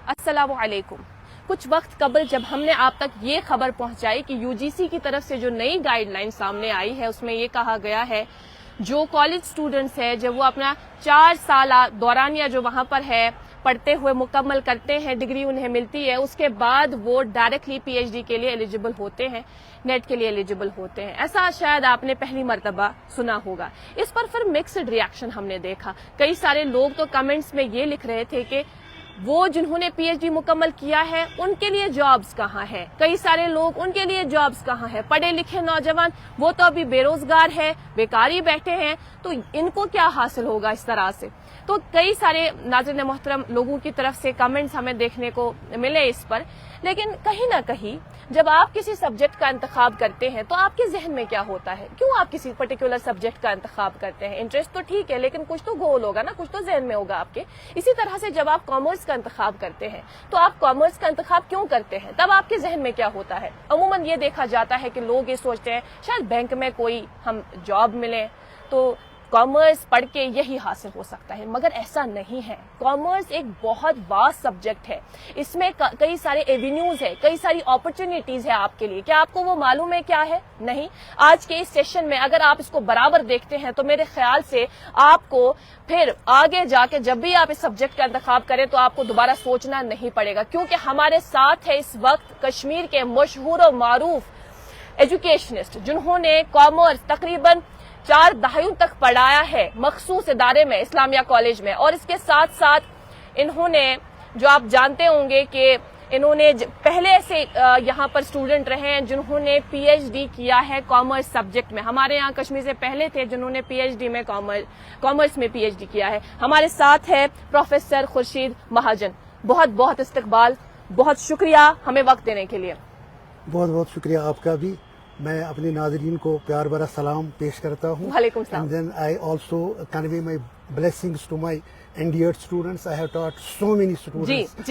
السلام علیکم. کچھ وقت قبل جب ہم نے آپ تک یہ خبر پہنچائی کہ یو جی سی کی طرف سے جو نئی گائیڈ لائن سامنے آئی ہے اس میں یہ کہا گیا ہے جو کالج اسٹوڈنٹس ہیں جب وہ اپنا 4 سالہ دورانیہ جو وہاں پر ہے پڑھتے ہوئے مکمل کرتے ہیں، ڈگری انہیں ملتی ہے، اس کے بعد وہ ڈائریکٹلی پی ایچ ڈی کے لیے ایلیجیبل ہوتے ہیں، نیٹ کے لیے ایلیجیبل ہوتے ہیں. ایسا شاید آپ نے پہلی مرتبہ سنا ہوگا. اس پر پھر مکسڈ ریاکشن ہم نے دیکھا. کئی سارے لوگ تو کمنٹس میں یہ لکھ رہے تھے کہ وہ جنہوں نے پی ایچ ڈی مکمل کیا ہے ان کے لیے جابز کہاں ہے، کئی سارے لوگ ان کے لیے جابز کہاں ہے، پڑھے لکھے نوجوان وہ تو ابھی بے روزگار ہے، بیکاری بیٹھے ہیں، تو ان کو کیا حاصل ہوگا اس طرح سے. تو کئی سارے ناظرین محترم لوگوں کی طرف سے کمنٹس ہمیں دیکھنے کو ملے اس پر. لیکن کہیں نہ کہیں جب آپ کسی سبجیکٹ کا انتخاب کرتے ہیں تو آپ کے ذہن میں کیا ہوتا ہے، کیوں آپ کسی پرٹیکولر سبجیکٹ کا انتخاب کرتے ہیں؟ انٹرسٹ تو ٹھیک ہے لیکن کچھ تو گول ہوگا نا، کچھ تو ذہن میں ہوگا آپ کے. اسی طرح سے جب آپ کامرس کا انتخاب کرتے ہیں تو آپ کامرس کا انتخاب کیوں کرتے ہیں، تب آپ کے ذہن میں کیا ہوتا ہے؟ عموماً یہ دیکھا جاتا ہے کہ لوگ یہ سوچتے ہیں شاید بینک میں کوئی ہم جاب ملے تو کامرس پڑھ کے یہی حاصل ہو سکتا ہے، مگر ایسا نہیں ہے. کامرس ایک بہت واسٹ سبجیکٹ ہے، اس میں کئی سارے ایونیوز ہیں، کئی ساری اپرچونیٹیز ہیں آپ کے لیے. کیا آپ کو وہ معلوم ہے کیا ہے؟ نہیں. آج کے اس سیشن میں اگر آپ اس کو برابر دیکھتے ہیں تو میرے خیال سے آپ کو پھر آگے جا کے جب بھی آپ اس سبجیکٹ کا انتخاب کریں تو آپ کو دوبارہ سوچنا نہیں پڑے گا، کیونکہ ہمارے ساتھ ہے اس وقت کشمیر کے مشہور و معروف ایجوکیشنسٹ جنہوں نے کامرس تقریباً 4 دہائیوں تک پڑھایا ہے مخصوص ادارے میں، اسلامیہ کالج میں. اور اس کے ساتھ ساتھ انہوں نے جو آپ جانتے ہوں گے کہ انہوں نے پہلے سے یہاں پر اسٹوڈنٹ رہے ہیں جنہوں نے پی ایچ ڈی کیا ہے کامرس سبجیکٹ میں. ہمارے یہاں کشمیر سے پہلے تھے جنہوں نے پی ایچ ڈی میں کامرس میں پی ایچ ڈی کیا ہے. ہمارے ساتھ ہے پروفیسر خورشید مہاجن. بہت بہت استقبال، بہت شکریہ ہمیں وقت دینے کے لیے. بہت بہت شکریہ آپ کا بھی. میں اپنے ناظرین کو پیار بھرا سلام پیش کرتا ہوں. وعلیکم السلام. And then I also convey my blessings to my NDED students. I have taught so many students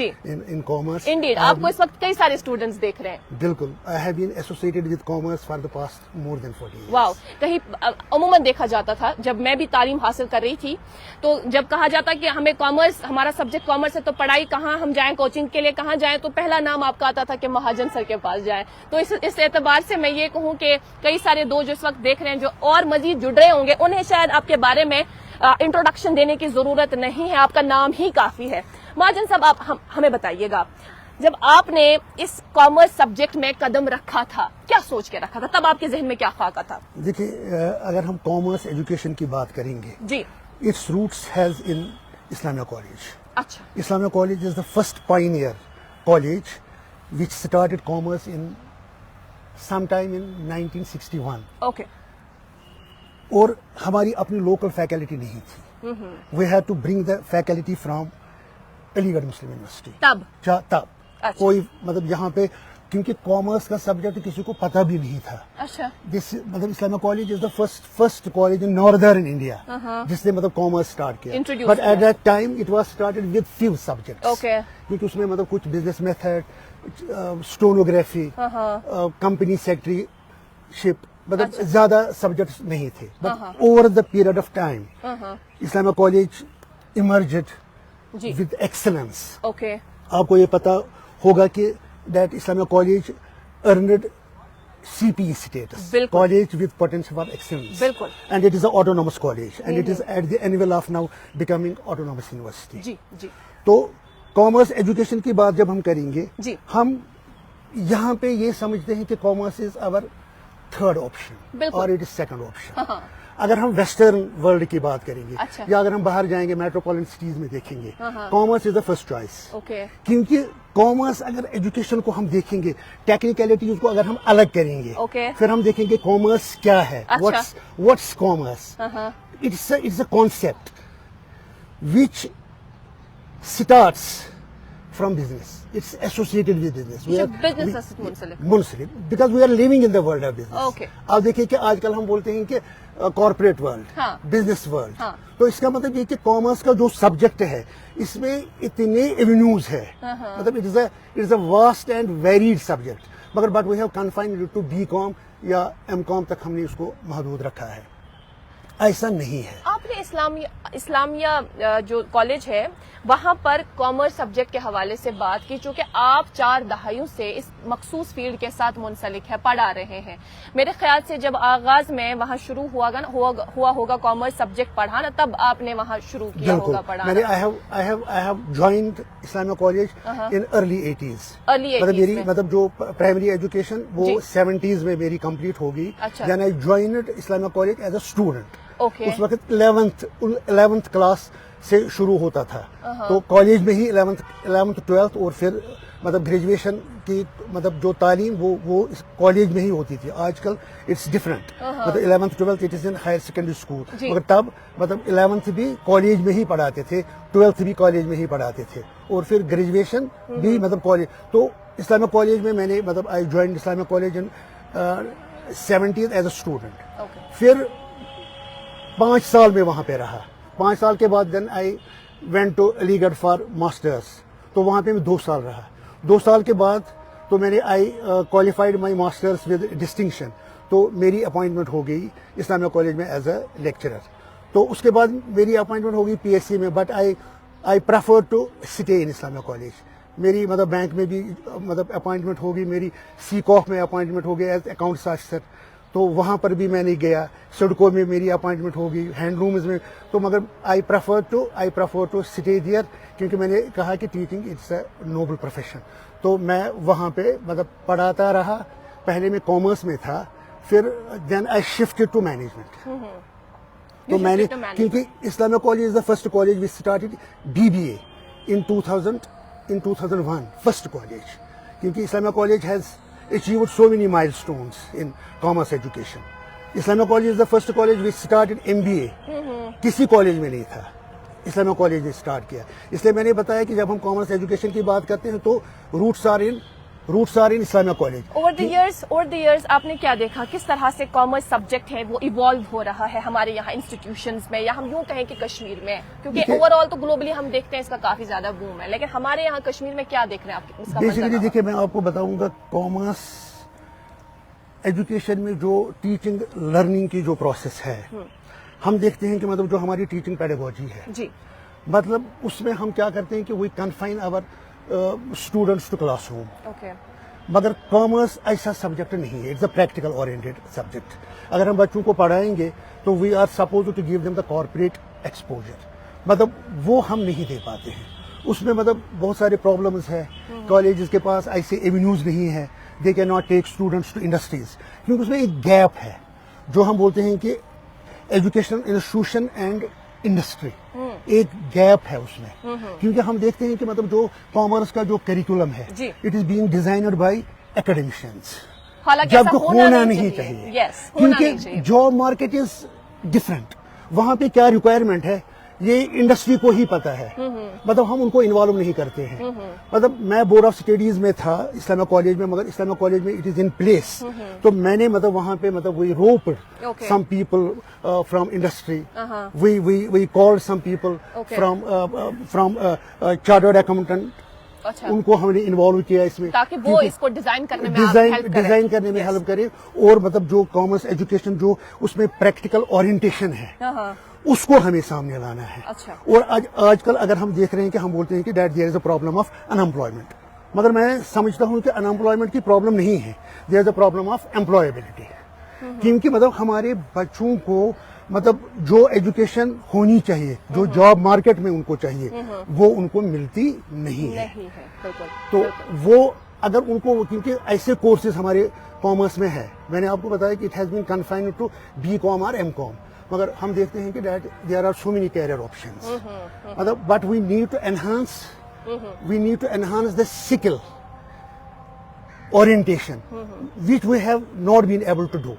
in commerce. Indeed. آپ کو اس وقت کئی سارے اسٹوڈنٹس دیکھ رہے ہیں. بالکل. I have been associated with commerce for the past more than 40 years. واو. کہیں عموماً دیکھا جاتا تھا جب میں بھی تعلیم حاصل کر رہی تھی تو جب کہا جاتا کہ ہمیں کامرس، ہمارا سبجیکٹ کامرس ہے تو پڑھائی کہاں ہم جائیں، کوچنگ کے لیے کہاں جائیں، تو پہلا نام آپ کا آتا تھا کہ مہاجن سر کے پاس جائیں. تو اس اعتبار سے میں یہ کہوں کہ کئی سارے جو اس وقت دیکھ رہے ہیں جو اور مزید جڑ رہے ہوں گے انہیں شاید آپ کے بارے میں انٹروڈکشن دینے کی ضرورت نہیں ہے، آپ کا نام ہی کافی ہے. مہاجن صاحب آپ ہمیں بتائیے گا جب آپ نے اس کامرس سبجیکٹ میں قدم رکھا تھا کیا سوچ کے رکھا تھا، تب آپ کے ذہن میں کیا خاکہ تھا؟ دیکھیے اگر ہم کامرس ایجوکیشن کی بات کریں گے جی it's roots has in Islamia college. اچھا. Islamia college is the first pioneer college which started commerce in sometime in 1961. Okay. اور ہماری اپنی لوکل فیکلٹی نہیں تھی. We had to bring the faculty from علی گڑھ مسلم یونیورسٹی. تب کوئی مطلب یہاں پہ کیونکہ کامرس کا سبجیکٹ کسی کو پتہ بھی نہیں تھا. اچھا. مطلب Islamia college is the first college in northern India جس نے مطلب کامرس اسٹارٹ کیا. But at that time it was started with few subjects. Okay. کیونکہ اس میں مطلب کچھ business method, stenography, company secretaryship, مطلب زیادہ سبجیکٹس نہیں تھے. But over the period of time Islamia college emerged with excellence. Okay. آپ کو یہ پتا ہوگا کہ that Islamia college earned CPE status. College with potential for excellence. بالکل. And it is an autonomous college and it is at the annual of now becoming autonomous university. جی جی. تو commerce education کی بات جب ہم کریں گے ہم یہاں پہ یہ سمجھتے ہیں کہ commerce is over third option اور اٹ از سیکنڈ آپشن. اگر ہم ویسٹرن ورلڈ کی بات کریں گے یا اگر ہم باہر جائیں گے میٹروپولٹن سٹیز میں دیکھیں گے commerce is the first choice. کیونکہ کامرس اگر ایجوکیشن کو ہم دیکھیں گے ٹیکنیکلٹیز کو اگر ہم الگ کریں گے پھر ہم دیکھیں گے کامرس کیا ہے. What's commerce? It's a concept which starts from business. It's associated with business. منسلک because we are living in the world of business. آپ دیکھیں کہ آج کل ہم بولتے ہیں کہ کارپوریٹ ورلڈ، بزنس ورلڈ، تو اس کا مطلب یہ کہ کامرس کا جو سبجیکٹ ہے اس میں اتنے ایونیوز ہے، مطلب it is a vast and varied subject. مگر but we have confined to BCom یا MCom تک ہم نے اس کو محدود رکھا ہے. ایسا نہیں ہے. آپ نے اسلامیہ جو کالج ہے وہاں پر کامرس سبجیکٹ کے حوالے سے بات کی, چونکہ آپ 4 دہائیوں سے اس مخصوص فیلڈ کے ساتھ منسلک ہے, پڑھا رہے ہیں. میرے خیال سے جب آغاز میں وہاں شروع ہوا ہوگا کامرس سبجیکٹ پڑھانا, تب آپ نے وہاں شروع کیا ہوگا پڑھانا. I have joined Islamia college in early 80s. مطلب جو پرائمری ایجوکیشن وہ 70s میں میری کمپلیٹ ہوگی. Then I joined Islamia college as a student. اس وقت 11th کلاس سے شروع ہوتا تھا, تو کالج میں ہی 11th 12th اور پھر مطلب گریجویشن کی مطلب جو تعلیم وہ کالج میں ہی ہوتی تھی. آج کل اٹس ڈفرینٹ, مطلب 11th 12th it is in higher secondary school, مگر تب مطلب 11th بھی کالج میں ہی پڑھاتے تھے, 12th بھی کالج میں ہی پڑھاتے تھے, اور پھر گریجویشن بھی مطلب کالج. تو اسلامیہ کالج میں نے مطلب I join Islamia college in 70s as a student. پھر 5 سال میں وہاں پہ رہا. 5 سال کے بعد دین آئی وینٹ ٹو علی گڑھ فار ماسٹرس, تو وہاں پہ میں 2 سال رہا. 2 سال کے بعد تو میں نے I qualified my masters with distinction, تو میری اپوائنٹمنٹ ہو گئی اسلامیہ کالج میں ایز اے لیکچرر. تو اس کے بعد میری اپوائنٹمنٹ ہو گئی PSC میں, but I prefer to stay in Islamia college. میری مطلب بینک میں بھی مطلب اپوائنٹمنٹ ہوگی, میری CCOF میں اپوائنٹمنٹ ہو گئی ایز اکاؤنٹس آفیسر, تو وہاں پر بھی میں نہیں گیا. سڈکو میں میری اپوائنٹمنٹ ہوگی, ہینڈ لومز میں, تو مگر I prefer to stay there, کیونکہ میں نے کہا کہ teaching it's a noble profession. تو میں وہاں پہ مطلب پڑھاتا رہا. پہلے میں کامرس میں تھا, پھر then I shifted to management. تو میں نے کیونکہ Islamia college is the first college which started BBA in 2001 first college, کیونکہ Islamia college has achieved so many milestones in commerce education. Islamia college is the first college which started MBA. کسی college میں نہیں تھا, اسلامیہ college نے اسٹارٹ کیا. اس لیے میں نے بتایا کہ جب ہم کامرس ایجوکیشن کی بات کرتے ہیں تو roots are in Islamia college. Over the years آپ نے کیا دیکھا, کس طرح سے کامرس سبجیکٹ ہے وہ ایوالو ہو رہا ہے ہمارے یہاں انسٹیٹیوشنز میں, یا ہم یوں کہیں کہ کشمیر میں, کیونکہ اوور آل تو گلوبلی ہم دیکھتے ہیں اس کا کافی زیادہ بوم ہے, لیکن ہمارے یہاں کشمیر میں کیا دیکھ رہے ہیں آپ؟ بیسیکلی دیکھیے, میں آپ کو بتاؤں گا کامرس ایجوکیشن میں جو ٹیچنگ لرننگ کی جو پروسیس ہے, ہم دیکھتے ہیں کہ مطلب جو ہماری ٹیچنگ پیڈاگوجی ہے, مطلب اس میں ہم کیا کرتے ہیں کہ we confine our students to classroom. مگر کامرس ایسا سبجیکٹ نہیں ہے, it's a practical oriented subject. اگر ہم بچوں کو پڑھائیں گے تو we are suppose to give them the corporate exposure, مطلب وہ ہم نہیں دے پاتے ہیں. اس میں مطلب بہت سارے پرابلمس ہیں. کالجز کے پاس ایسے ایونیوز نہیں ہیں, they can not take students to industries, کیونکہ اس میں ایک گیپ ہے جو ہم بولتے ہیں کہ ایجوکیشنل انسٹیٹیوشن اینڈ انڈسٹری, ایک گیپ ہے اس میں. کیونکہ ہم دیکھتے ہیں کہ مطلب جو کامرس کا جو کریکولم ہے it is being designed by academicians, جبکہ ہونا نہیں چاہیے, کیونکہ جاب مارکیٹ از ڈفرینٹ. وہاں پہ کیا ریکوائرمنٹ ہے یہ انڈسٹری کو ہی پتا ہے, مطلب ہم ان کو انوالو نہیں کرتے ہیں. مطلب میں بورڈ آف اسٹڈیز میں تھا اسلامیہ کالج میں, مگر اسلامیہ کالج میں اٹ از ان پلیس, تو میں نے مطلب وہاں پہ مطلب we roped some people from industry, we called some people from chartered accountant, ان کو ہم نے انوالو کیا اس میں تاکہ وہ اس کو ڈیزائن کرنے میں ہیلپ کرے. اور مطلب جو کامرس ایجوکیشن جو اس میں پریکٹیکل اورینٹیشن ہے اس کو ہمیں سامنے لانا ہے. اور آج کل اگر ہم دیکھ رہے ہیں کہ ہم بولتے ہیں کہ that their is a problem of unemployment, مگر میں سمجھتا ہوں کہ انمپلائمنٹ کی پرابلم نہیں ہے, there is a problem of employability. کیونکہ مطلب ہمارے بچوں کو مطلب جو ایجوکیشن ہونی چاہیے, جو جاب مارکیٹ میں ان کو چاہیے, وہ ان کو ملتی نہیں ہے. تو وہ اگر ان کو, کیونکہ ایسے کورسز ہمارے کامرس میں ہے, میں نے آپ کو بتایا کہ it has been confined to BCom اور MCom, مگر ہم دیکھتے ہیں کہ there are so many career options, مطلب but we need to enhance the skill orientation which we have not been able to do.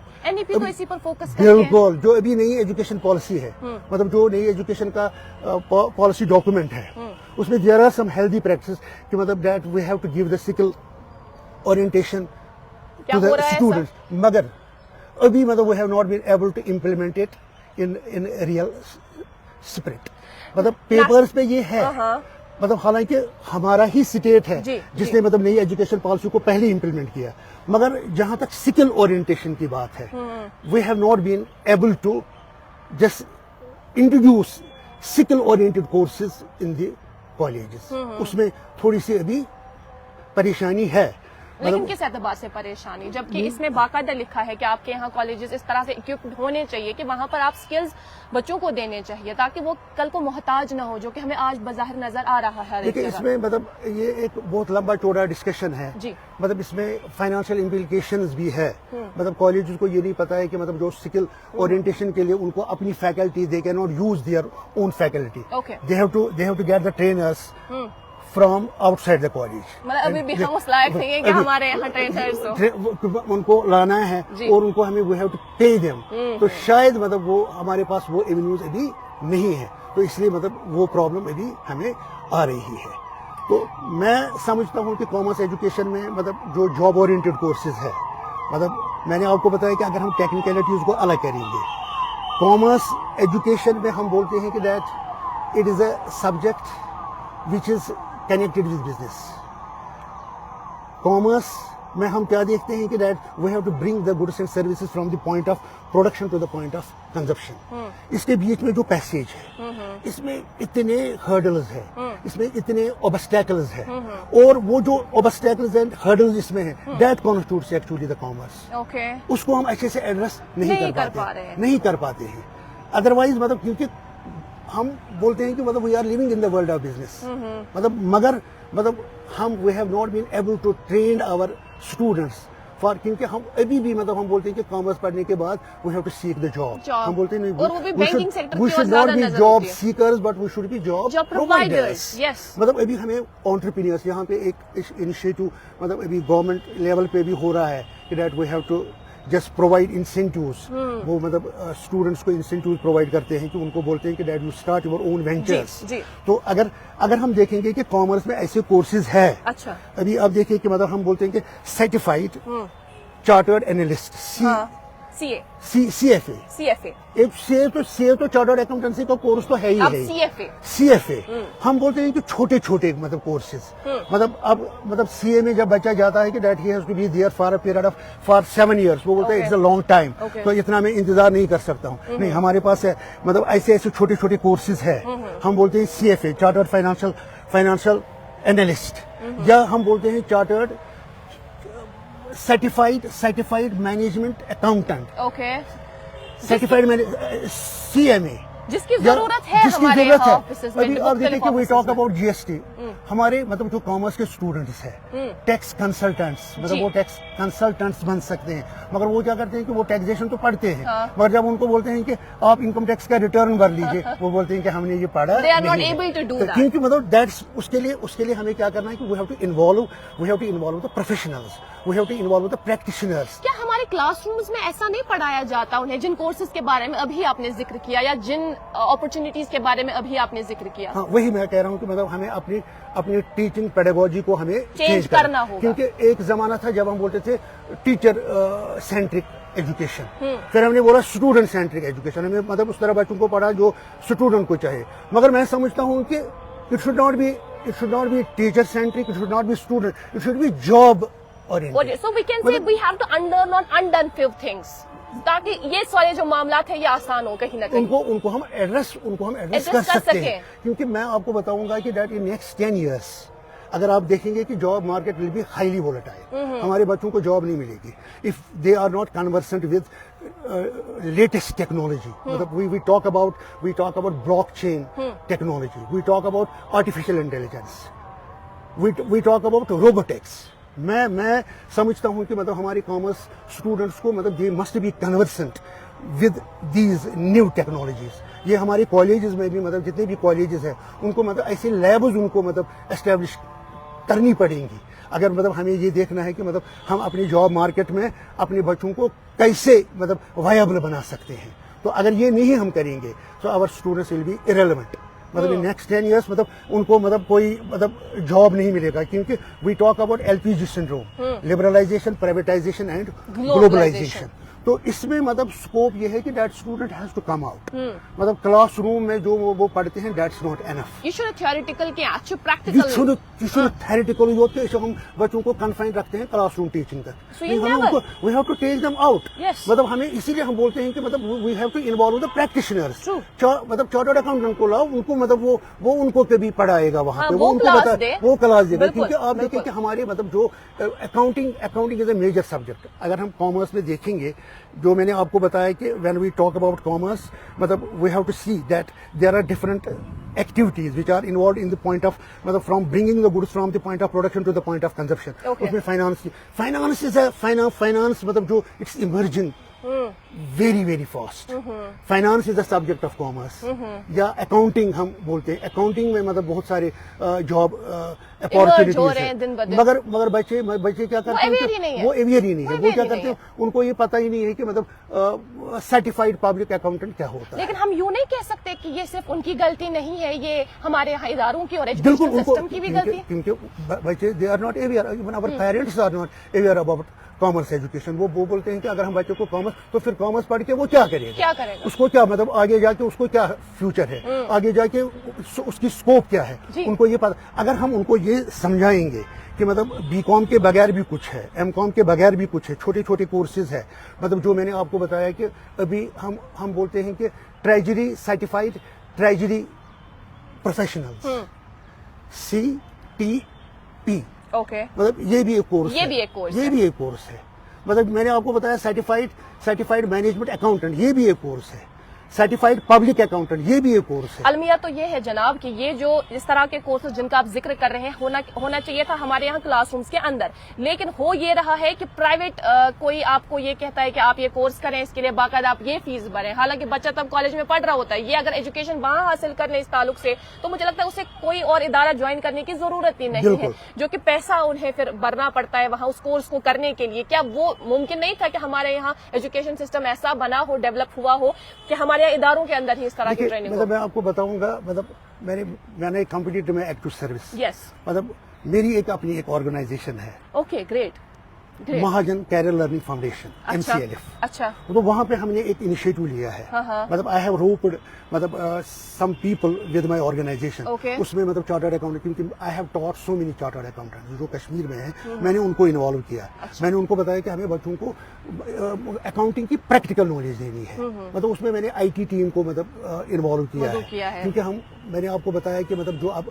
بالکل, جو ابھی نئی ایجوکیشن پالیسی ہے, مطلب جو نئی ایجوکیشن کا پالیسی ڈاکومنٹ ہے, اس میں there are some healthy practices کہ مطلب that we have to give the skill orientation to the students, مگر ابھی مطلب we have not been able to implement it in real spirit. مطلب پیپرز پہ یہ ہے, مطلب حالانکہ ہمارا ہی اسٹیٹ ہے جس نے مطلب نئی ایجوکیشن پالیسی کو پہلے امپلیمنٹ کیا, مگر جہاں تک اسکل اورینٹیشن کی بات ہے, we have not been able to just introduce skill oriented courses in the colleges. اس میں تھوڑی سی ابھی پریشانی ہے. لیکن کس اعتبار سے پریشانی جبکہ اس میں باقاعدہ لکھا ہے کہ آپ کے یہاں کالجز اس طرح سے اکوپڈ ہونے چاہیے کہ وہاں پر آپ سکلز بچوں کو دینے چاہیے تاکہ وہ کل کو محتاج نہ ہو, جو کہ ہمیں آج بظاہر نظر آ رہا ہے. لیکن اس میں مطلب یہ ایک بہت لمبا چوڑا ڈسکشن ہے. مطلب اس میں فائنانشیل امپلیکیشنز بھی ہے. مطلب کالجز کو یہ نہیں پتا ہے کہ مطلب جو سکل اورینٹیشن کے لیے ان کو اپنی faculty they can not use their own faculty. They have to get the trainers from outside the college. مطلب ابھی بھی ہم اس لائق نہیں ہیں کہ ہمارے یہاں ٹرینرز ان کو لانا ہے اور ان کو ہمیں we have to pay them. تو شاید مطلب وہ ہمارے پاس وہ ایونیوز ابھی نہیں ہے, تو اس لیے مطلب وہ پرابلم ابھی ہمیں آ رہی ہے. تو میں سمجھتا ہوں کہ کامرس ایجوکیشن میں مطلب جو جاب اورینٹیڈ کورسز ہے, مطلب میں نے آپ کو بتایا کہ اگر ہم ٹیکنیکلٹیز کو الگ کریں گے, کامرس ایجوکیشن میں ہم بولتے ہیں کہ that it is a subject which is connected with business. Commerce میں ہم کیا دیکھتے ہیں کہ that we have to bring the goods and services from the point of production to the point of consumption. اس کے بیچ میں جو پیسیج ہے, اس میں اتنے hurdles ہیں, اس میں اتنے obstacles ہیں, اور وہ جو obstacles and hurdles اس میں ہیں, that constitutes actually the commerce. اس کو ہم اچھے سے ایڈریس نہیں کر پاتے ہیں. ادروائز مطلب کیونکہ ہم بولتے ہیں کہ مطلب we are living in the world of business, مگر ہم we have not been able to train our students for, کیونکہ ہم ابھی بھی مطلب ہم بولتے ہیں کہ کامرس پڑھنے کے بعد we have to seek the job. ہم بولتے ہیں we should not be job seekers but we should be job providers. مطلب ابھی ہمیں آنٹرپرینئرس, یہاں پہ ایک انیشیٹو مطلب ابھی گورنمنٹ لیول پہ بھی ہو رہا ہے کہ that we have to just provide incentives. وہ مطلب اسٹوڈنٹس کو انسینٹیوز پرووائڈ کرتے ہیں کہ ان کو بولتے ہیں کہ that you start your own ventures. تو اگر ہم دیکھیں گے کہ کامرس میں ایسے کورسز ہے, ابھی آپ دیکھیں کہ مطلب ہم بولتے ہیں کہ certified chartered analyst C F A, تو چارٹرڈ اکاؤنٹنسی کا کورس تو ہے ہی ہے. سی ایف اے ہم بولتے ہیں کہ چھوٹے چھوٹے مطلب کورسز, مطلب اب مطلب سی اے میں جب بچہ جاتا ہے کہ that he has to be there for a period of for 7 years, وہ بولتے ہیں اٹس اے لانگ ٹائم, تو اتنا میں انتظار نہیں کر سکتا ہوں. نہیں, ہمارے پاس ہے مطلب ایسے چھوٹے چھوٹے کورسز ہے. ہم بولتے ہیں C F A chartered financial analyst, یا ہم بولتے ہیں chartered certified management accountant, certified C M A, جس کی ضرورت ہے. ابھی آپ دیکھیں کہ we talk about G S T. ہمارے مطلب جو کامرس کے اسٹوڈنٹس ہیں, ٹیکس کنسلٹنٹس, مطلب وہ ٹیکس کنسلٹنٹس بن سکتے ہیں, مگر وہ کیا کرتے ہیں کہ وہ ٹیکسیشن تو پڑھتے ہیں, مگر جب ان کو بولتے ہیں کہ آپ انکم ٹیکس کا ریٹرن بھر لیجیے, وہ بولتے ہیں کہ ہم نے یہ پڑھا نہیں, کیونکہ مطلب دیٹس اس کے لیے ہمیں کیا کرنا ہے کہ we have to involve the professionals, we have to involve the practitioners. کیا ہمارے کلاس رومز میں ایسا نہیں پڑھایا جاتا انہیں, جن کورسز کے بارے میں ابھی آپ نے ذکر کیا یا جن اپرچونیٹیز کے بارے میں ابھی آپ نے ذکر کیا؟ ہاں, وہی میں کہہ رہا ہوں کہ مطلب ہمیں اپنی ٹیچنگ پیڈاگوجی کو ہمیں چینج کرنا ہوگا. کیونکہ ایک زمانہ تھا جب ہم بولتے تھے ٹیچر سینٹرک ایجوکیشن, پھر ہم نے بولا اسٹوڈنٹ سینٹرک ایجوکیشن, ہمیں مطلب اس طرح بچوں کو پڑھا جو اسٹوڈنٹ کو چاہے. مگر میں سمجھتا ہوں کہ it should not be teacher centric, it should not be student, it should be job oriented. So we can say we have to unlearn undone few things, تاکہ یہ سارے جو معاملات ہیں یہ آسان ہو کہیں نہ کہیں. ان کو ہم ایڈریس کر سکتے ہیں, کیونکہ میں آپ کو بتاؤں گا کہ دیٹ ان نیکسٹ 10 years اگر آپ دیکھیں گے کہ job market will be highly volatile. ہمارے بچوں کو جاب نہیں ملے گی if they are not conversant with latest technology. مطلب we talk about blockchain technology, we talk about artificial intelligence, we talk about robotics. میں سمجھتا ہوں کہ مطلب ہماری کامرس اسٹوڈنٹس کو مطلب they must be conversant with these new technologies. یہ ہمارے کالجز میں بھی مطلب جتنے بھی کالجز ہیں ان کو مطلب ایسے لیبز ان کو مطلب اسٹیبلش کرنی پڑیں گی, اگر مطلب ہمیں یہ دیکھنا ہے کہ مطلب ہم اپنی جاب مارکیٹ میں اپنے بچوں کو کیسے مطلب وائبل بنا سکتے ہیں. تو اگر یہ نہیں ہم کریں گے تو آور اسٹوڈنٹس ول بی irrelevant. مطلب نیکسٹ 10 years مطلب ان کو مطلب کوئی مطلب جاب نہیں ملے گا, کیونکہ we talk about LPG syndrome, liberalization, privatization and globalization. تو اس میں مطلب اسکوپ یہ ہے کہ that student has to come out. مطلب کلاس روم میں جو وہ پڑھتے ہیں دیٹس ناٹ انف. یہ شوڈ تھیوریٹیکل کے اچھا پریکٹیکل تھیوریٹیکل ہوتے ہیں. ہم بچوں کو کنفائن رکھتے ہیں کلاس روم ٹیچنگ تک. We have to take them out. مطلب ہمیں اسی لیے ہم بولتے ہیں کہ مطلب we have to involve the practitioners. مطلب چارٹرڈ اکاؤنٹنٹ کو لاؤ, ان کو مطلب وہ ان کو کبھی پڑھائے گا وہاں پہ, وہ ان کو وہ کلاس دے گا. کیونکہ آپ دیکھیں کہ ہمارے مطلب جو accounting is a major subject. اگر ہم کامرس میں دیکھیں گے, جو میں نے آپ کو بتایا کہ when we talk about commerce, مطلب we have to see that there are different activities which are involved in the point of matlab from bringing the goods from the point of production to the point of consumption. Usme finance is a finance matlab jo it's emerging very fast. Finance is the subject of commerce. یا accounting ہم بولتے ہیں. accounting میں مطلب بہت سارے job opportunities ہیں. مگر بچے کیا کرتے ہیں, وہ اویئر ہی نہیں ہے. وہ کیا کرتے ہیں, ان کو یہ پتہ ہی نہیں ہے کہ مطلب سرٹیفائڈ پبلک اکاؤنٹنٹ کیا ہوتا ہے. لیکن ہم یوں نہیں کہہ سکتے کہ یہ صرف ان کی غلطی نہیں ہے, یہ ہمارے یہاں اداروں کی اور ایجوکیشن سسٹم کی بھی غلطی ہے. کیونکہ بچے they are not aware, even our parents are not aware about commerce education. وہ بولتے ہیں کہ اگر ہم بچوں کو کامرس, تو پھر کامرس پڑھ کے وہ کیا کرے گا, اس کو کیا مطلب آگے جا کے اس کو کیا فیوچر ہے, آگے جا کے اس کی اسکوپ کیا ہے, ان کو یہ پتا. اگر ہم ان کو یہ سمجھائیں گے کہ مطلب بی کام کے بغیر بھی کچھ ہے, ایم کام کے بغیر بھی کچھ ہے, چھوٹے چھوٹے کورسز ہے. مطلب جو میں نے آپ کو بتایا کہ ابھی ہم بولتے ہیں کہ treasury certified treasury professional CTP. مطلب یہ بھی ایک کورس ہے. مطلب میں نے آپ کو بتایا سرٹیفائڈ مینجمنٹ اکاؤنٹنٹ, یہ بھی ایک کورس ہے. سرٹیفائڈ پبلک اکاؤنٹنٹ, یہ بھی ایک کورس ہے. المیہ تو یہ ہے جناب کہ یہ جو اس طرح کے کورسز جن کا آپ ذکر کر رہے ہیں ہونا چاہیے تھا ہمارے یہاں کلاس رومز کے اندر, لیکن ہو یہ رہا ہے کہ پرائیویٹ کوئی آپ کو یہ کہتا ہے کہ آپ یہ کورس کریں, اس کے لیے باقاعدہ آپ یہ فیس بھریں. حالانکہ بچہ تب کالج میں پڑھ رہا ہوتا ہے, یہ اگر ایجوکیشن وہاں حاصل کر لیں اس تعلق سے, تو مجھے لگتا ہے اسے کوئی اور ادارہ جوائن کرنے کی ضرورت ہی نہیں ہے, جو کہ پیسہ انہیں پھر بھرنا پڑتا ہے وہاں اس کورس کو کرنے کے لیے. کیا وہ ممکن نہیں تھا کہ ہمارے یہاں ایجوکیشن سسٹم ایسا بنا ہو, ڈیولپ ہوا ہو کہ ہمارے یہاں اداروں کے اندر اس طرح کی ٹریننگ. مطلب میں آپ کو بتاؤں گا, مطلب میں نے کمپٹیٹو میں ایکٹیو سروس, مطلب میری اپنی ایک آرگنائزیشن ہے. Okay great. Mahajan career learning foundation MCLF. اچھا. تو وہاں پہ ہم نے ایک انیشیٹو لیا ہے. مطلب آئی ہیو روپڈ مطلب some people with my organisation. اس میں مطلب چارٹرڈ اکاؤنٹنٹ, کیونکہ I have taught so many chartered accountant جو کشمیر میں ہیں, میں نے ان کو انوالو کیا. میں نے ان کو بتایا کہ ہمیں بچوں کو اکاؤنٹنگ کی پریکٹیکل نالج دینی ہے. مطلب اس میں نے IT ٹیم کو مطلب انوالو کیا ہے, کیونکہ میں نے آپ کو بتایا کہ مطلب جو اب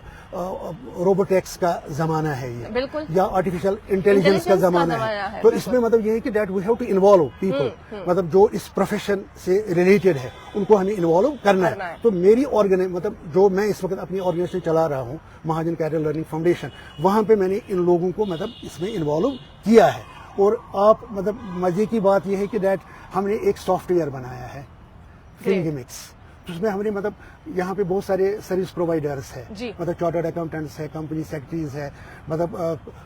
روبوٹیکس کا زمانہ ہے یہ, یا آرٹیفیشل انٹیلیجنس کا زمانہ ہے, تو اس میں مطلب یہ ہے کہ that we have to involve people, مطلب جو اس پروفیشن سے ریلیٹڈ ہے ان کو ہمیں انوالو کرنا ہے. تو میری مطلب جو میں اس وقت اپنی آرگنائزیشن چلا رہا ہوں, مہاجن کیریئر لرننگ فاؤنڈیشن, وہاں پہ میں نے ان لوگوں کو مطلب اس میں انوالو کیا ہے. اور آپ مطلب مزے کی بات یہ ہے کہ دیٹ ہم نے ایک سافٹ ویئر بنایا ہے فنگمکس, اس میں ہم نے مطلب یہاں پہ بہت سارے سروس پرووائڈرز ہیں, مطلب چارٹرڈ اکاؤنٹنٹس ہے, کمپنی سیکرٹریز ہے, مطلب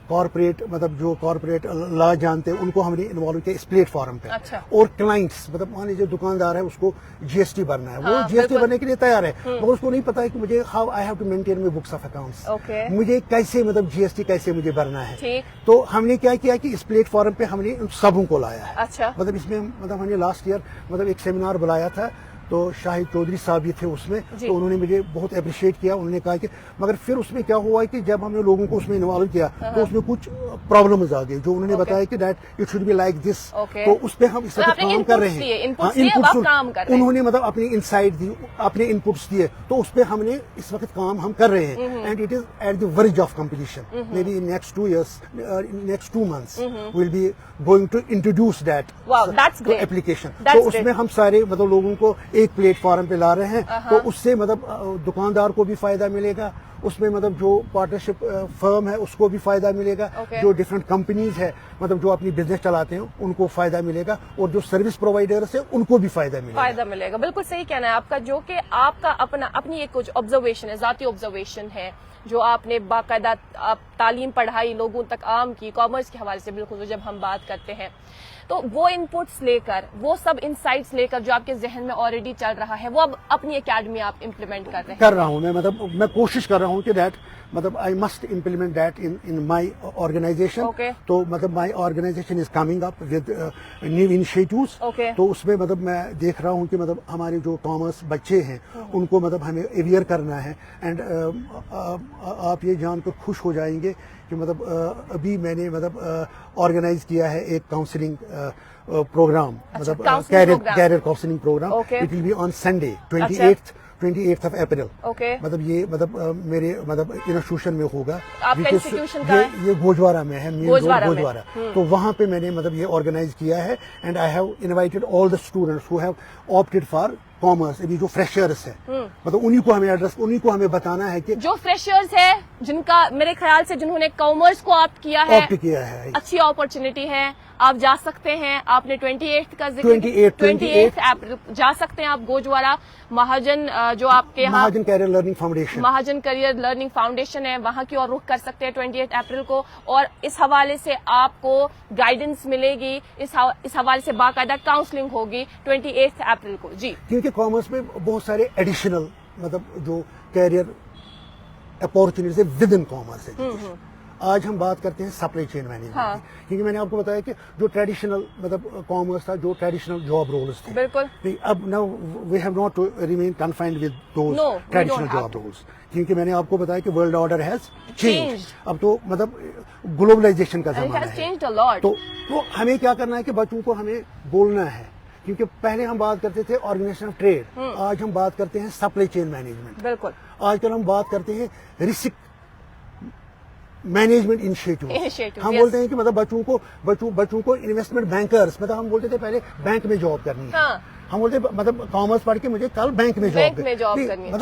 کارپوریٹ مطلب جو کارپوریٹ لا جانتے ہیں ان کو ہم نے انوالو کیا اس پلیٹ فارم پہ. اور کلائنٹس مطلب مان لیجیے دکاندار ہے, اس کو GST بھرنا ہے, وہ GST بھرنے کے لیے تیار ہے, مگر اس کو نہیں پتا ہے کہ مجھے how I have to maintain my books of accounts, مجھے کیسے مطلب GST کیسے مجھے بھرنا ہے. تو ہم نے کیا کیا کہ اس پلیٹ فارم پہ ہم نے ان سبوں کو لایا ہے. مطلب اس میں مطلب ہم نے لاسٹ ایئر مطلب ایک سیمینار بلایا تھا, تو شاہد چودھری صاحب بھی تھے اس میں, تو انہوں نے مجھے بہت اپریشیٹ کیا. انہوں نے کہا کہ مگر پھر اس میں کیا ہوا ہے کہ جب ہم نے لوگوں کو اس میں انوالو کیا تو اس میں کچھ پرابلمز آ گئی, جو انہوں نے بتایا کہ that it should be like this. تو اس پہ ہم اس وقت کام کر رہے ہیں. انہوں نے مطلب اپنی انسائٹ دی, اپنے انپٹس دیے, تو اس پہ ہم نے اس وقت کام ہم کر رہے ہیں. And it is at the verge of competition. Maybe next 2 years, next 2 months will be going to introduce that application. تو اس میں ہم سارے مطلب لوگوں کو ایک پلیٹ فارم پہ لا رہے ہیں. تو اس سے مطلب دکاندار کو بھی فائدہ ملے گا, اس میں مطلب جو پارٹنرشپ فرم ہے اس کو بھی فائدہ ملے گا, جو ڈفرینٹ کمپنیز ہے مطلب جو اپنی بزنس چلاتے ہیں ان کو فائدہ ملے گا, اور جو سروس پرووائڈرز ہیں ان کو بھی فائدہ ملے گا. بالکل صحیح کہنا ہے آپ کا, جو کہ آپ کا اپنی ایک کچھ آبزرویشن ہے, ذاتی آبزرویشن ہے. جو آپ نے باقاعدہ تعلیم پڑھائی لوگوں تک عام کی کامرس کے حوالے سے بالخصوص جب ہم بات کرتے ہیں، تو وہ انپٹس لے کر وہ سب انسائٹس لے کر جو آپ کے ذہن میں آلریڈی چل رہا ہے وہ اب اپنی اکیڈمی آپ امپلیمنٹ کر رہا ہوں میں کوشش کر رہا ہوں کہ دیٹ مطلب I must implement that in my organisation. تو مطلب my organisation is coming up with new initiatives. تو اس میں مطلب میں دیکھ رہا ہوں کہ مطلب ہمارے جو کامرس بچے ہیں ان کو مطلب ہمیں اویئر کرنا ہے. اینڈ آپ یہ جان کر خوش ہو جائیں گے کہ مطلب ابھی میں نے مطلب آرگنائز کیا ہے ایک کاؤنسلنگ پروگرام، مطلب career counselling program. It will be on Sunday 28th of April. مطلب یہ مطلب میرے مطلب انسٹیٹیوشن میں ہوگا، یہ گوجوارہ میں ہے، گوجوارہ. تو وہاں پہ میں نے مطلب یہ آرگنائز کیا ہے. And I have invited all the students who have opted for commerce. ابھی جو فریشرس ہے مطلب انہیں کو ہمیں بتانا ہے کہ جو فریشرس ہے جن کا میرے خیال سے جنہوں نے کامرس کو آپٹ کیا ہے اچھی اپرچونٹی ہے. آپ جا سکتے ہیں، آپ نے 28 کا ذکر 28 اپریل جا سکتے ہیں آپ گوجوارہ. مہاجن جو آپ کے یہاں Mahajan career learning foundation, Mahajan career learning foundation ہے، وہاں کی اور رخ کر سکتے ہیں 28 اپریل کو. اور اس حوالے سے آپ کو گائیڈنس ملے گی، اس حوالے سے باقاعدہ کاؤنسلنگ ہوگی 28 اپریل کو. جی، کیونکہ کامرس میں بہت سارے ایڈیشنل مطلب جو career opportunities with in commerce ہے. آج ہم بات کرتے ہیں سپلائی چین مینجمنٹ کی، کیونکہ میں نے آپ کو بتایا کہ جو ٹریڈیشنل مطلب کامرس تھا، جو ٹریڈیشنل جاب رولز تھے، بالکل اب now we have not to remain confined with those traditional job roles. کیونکہ میں نے آپ کو بتایا کہ ورلڈ آرڈر ہیز چینج. اب تو مطلب گلوبلائزیشن کا زمانہ ہے. تو ہمیں کیا کرنا ہے کہ بچوں کو ہمیں بولنا ہے. کیونکہ پہلے ہم بات کرتے تھے آرگنائزیشن آف ٹریڈ، آج ہم بات کرتے ہیں سپلائی چین مینجمنٹ. بالکل آج کل ہم بات کرتے ہیں رسک مینجمنٹ انیشیٹو. ہم بولتے ہیں کہ مطلب بچوں کو انویسٹمنٹ بینکرز، مطلب ہم بولتے تھے پہلے بینک میں جاب کرنی ہے. ہم بولتے مطلب کامرس پڑھ کے مجھے کل بینک میں جاب کرنی ہے.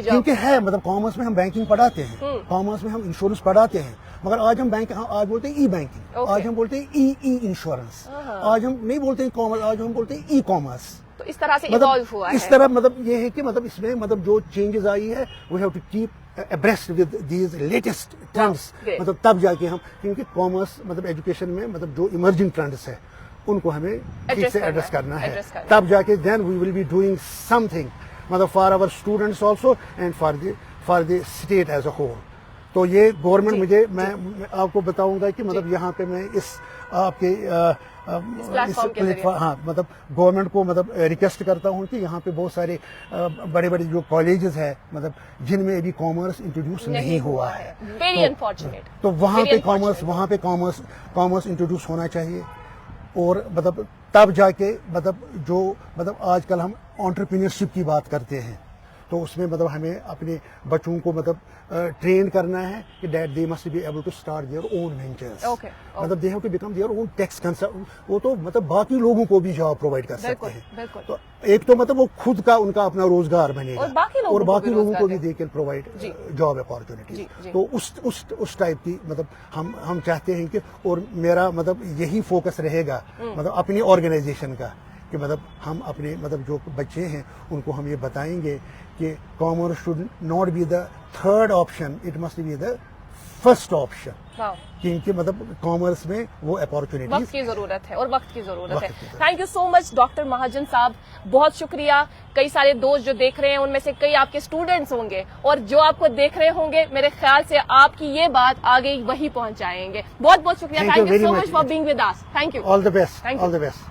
کیونکہ ہے مطلب کامرس میں ہم بینکنگ پڑھاتے ہیں، کامرس میں ہم انشورنس پڑھاتے ہیں، مگر آج ہم آج بولتے ہیں ای بینکنگ، آج ہم بولتے ہیں ای انشورنس، آج ہم نہیں بولتے ہیں کامرس، آج ہم بولتے ہیں ای کامرس. تو اس طرح سے ایوالو ہوا ہے. اس طرح مطلب یہ ہے کہ مطلب اس میں مطلب جو چینجز آئی ہے we have to keep abreast with these latest trends. مطلب تب جا کے ہم، کیونکہ کامرس مطلب ایجوکیشن میں مطلب جو ایمرجنگ ٹرینڈس ہے ان کو ہمیں ٹھیک سے ایڈریس کرنا ہے. تب جا کے then we will be doing something مطلب for our students also and for the state as a whole. تو یہ گورنمنٹ مجھے میں آپ کو بتاؤں گا کہ مطلب یہاں پہ میں اس آپ کے ہاں مطلب گورنمنٹ کو مطلب ریکویسٹ کرتا ہوں کہ یہاں پہ بہت سارے بڑے بڑے جو کالجز ہیں مطلب جن میں ابھی کامرس انٹروڈیوس نہیں ہوا ہے، تو وہاں پہ کامرس انٹروڈیوس ہونا چاہیے. اور مطلب تب جا کے مطلب جو مطلب آج کل ہم انٹرپرینیورشپ کی بات کرتے ہیں، تو اس میں مطلب ہمیں اپنے بچوں کو مطلب ٹرین کرنا ہے کہ that they must be able to start their own ventures. مطلب they have to become their own tax consultant. وہ تو مطلب باقی لوگوں کو بھی جاب پرووائڈ کر سکتے ہیں. تو ایک تو مطلب وہ خود کا ان کا اپنا روزگار بنے گا اور باقی لوگوں کو بھی دے کے پرووائڈ جاب اپارچونیٹیز. تو اس ٹائپ کی مطلب ہم چاہتے ہیں کہ، اور میرا مطلب یہی فوکس رہے گا مطلب اپنی آرگنائزیشن کا کہ مطلب ہم اپنے مطلب جو بچے ہیں ان کو ہم یہ بتائیں گے کہ commerce should not be the third option, it must be the first option. کیونکہ مطلب کامرس میں وہ اپارچونیٹیز، وقت کی ضرورت ہے اور وقت کی ضرورت ہے. Thank you so much doctor Mahajan صاحب، بہت شکریہ. کئی سارے دوست جو دیکھ رہے ہیں ان میں سے کئی آپ کے اسٹوڈنٹس ہوں گے، اور جو آپ کو دیکھ رہے ہوں گے میرے خیال سے آپ کی یہ بات آگے وہی پہنچائیں گے. بہت بہت شکریہ. Thank you so much for being with us. Thank you. All the best.